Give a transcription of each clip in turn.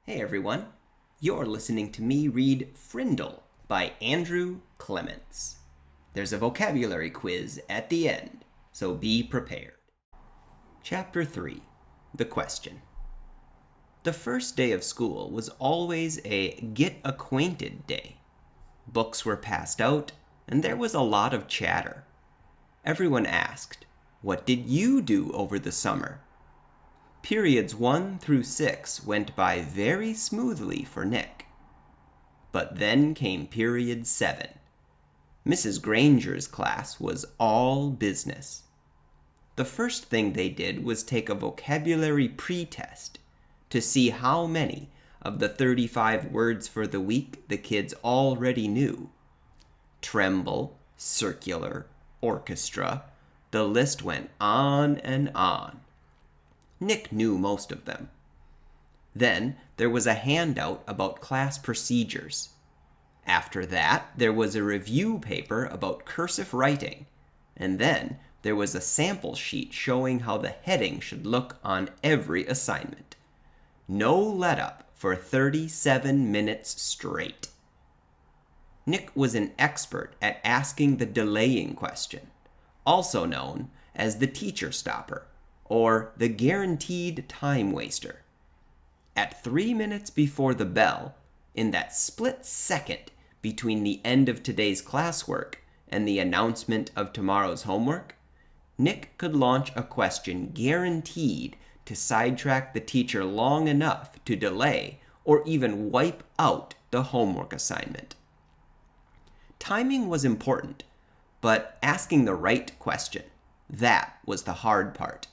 Hey everyone, you're listening to me read Frindle by Andrew Clements. There's a vocabulary quiz at the end, so be prepared. Chapter 3, The Question. The first day of school was always a get acquainted day. Books were passed out, and there was a lot of chatter. Everyone asked, "What did you do over the summer?" Periods 1 through 6 went by very smoothly for Nick. But then came period 7. Mrs. Granger's class was all business. The first thing they did was take a vocabulary pre-test to see how many of the 35 words for the week the kids already knew. Tremble, circular, orchestra, the list went on and on. Nick knew most of them. Then there was a handout about class procedures. After that, there was a review paper about cursive writing, and then there was a sample sheet showing how the heading should look on every assignment. No let-up for 37 minutes straight. Nick was an expert at asking the delaying question, also known as the teacher stopper, or the guaranteed time waster. At 3 minutes before the bell, in that split second between the end of today's classwork and the announcement of tomorrow's homework, Nick could launch a question guaranteed to sidetrack the teacher long enough to delay or even wipe out the homework assignment. Timing was important, but asking the right question, that was the hard part.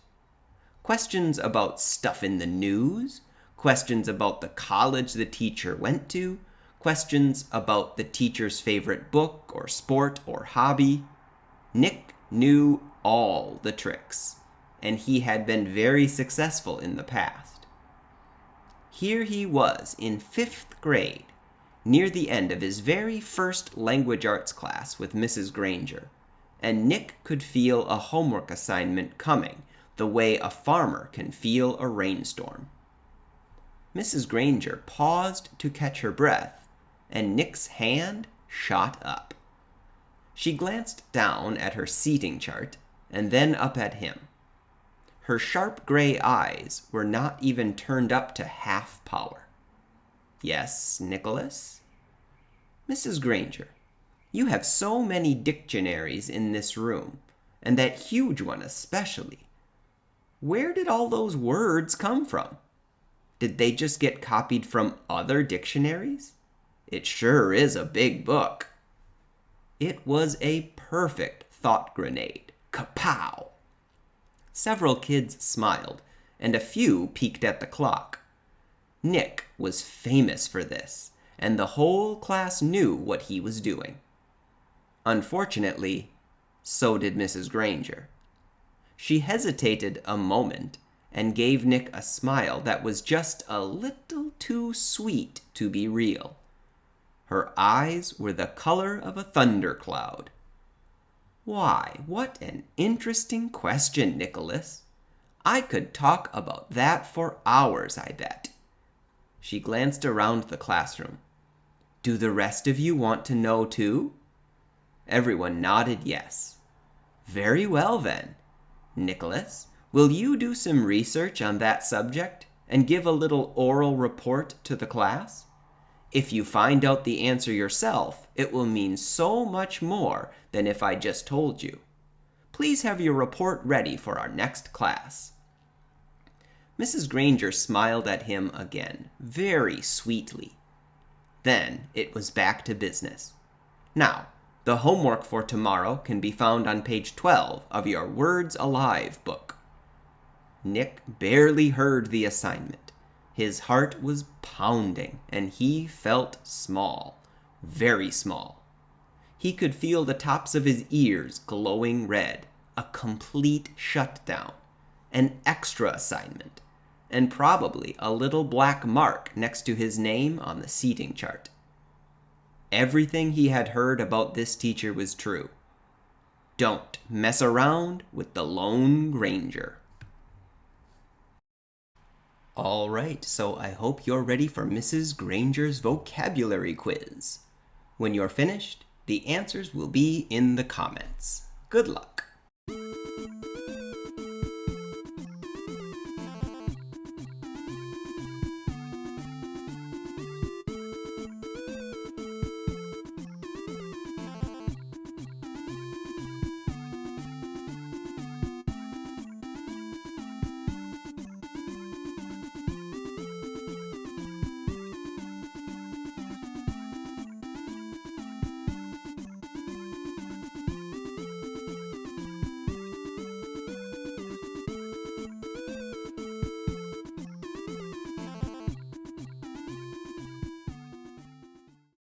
Questions about stuff in the news, questions about the college the teacher went to, questions about the teacher's favorite book or sport or hobby. Nick knew all the tricks, and he had been very successful in the past. Here he was in 5th grade, near the end of his very first language arts class with Mrs. Granger, and Nick could feel a homework assignment coming the way a farmer can feel a rainstorm. Mrs. Granger paused to catch her breath, and Nick's hand shot up. She glanced down at her seating chart and then up at him. Her sharp gray eyes were not even turned up to half power. "Yes, Nicholas?" "Mrs. Granger, you have so many dictionaries in this room, and that huge one especially. Where did all those words come from? Did they just get copied from other dictionaries? It sure is a big book." It was a perfect thought grenade. Kapow! Several kids smiled, and a few peeked at the clock. Nick was famous for this, and the whole class knew what he was doing. Unfortunately, so did Mrs. Granger. She hesitated a moment and gave Nick a smile that was just a little too sweet to be real. Her eyes were the color of a thundercloud. "Why, what an interesting question, Nicholas. I could talk about that for hours, I bet." She glanced around the classroom. "Do the rest of you want to know too?" Everyone nodded yes. "Very well then. Nicholas, will you do some research on that subject and give a little oral report to the class? If you find out the answer yourself, it will mean so much more than if I just told you. Please have your report ready for our next class." Mrs. Granger smiled at him again, very sweetly. Then it was back to business. "Now, the homework for tomorrow can be found on page 12 of your Words Alive book." Nick barely heard the assignment. His heart was pounding, and he felt small, very small. He could feel the tops of his ears glowing red, a complete shutdown, an extra assignment, and probably a little black mark next to his name on the seating chart. Everything he had heard about this teacher was true. Don't mess around with the Lone Granger. All right, so I hope you're ready for Mrs. Granger's vocabulary quiz. When you're finished, the answers will be in the comments. Good luck.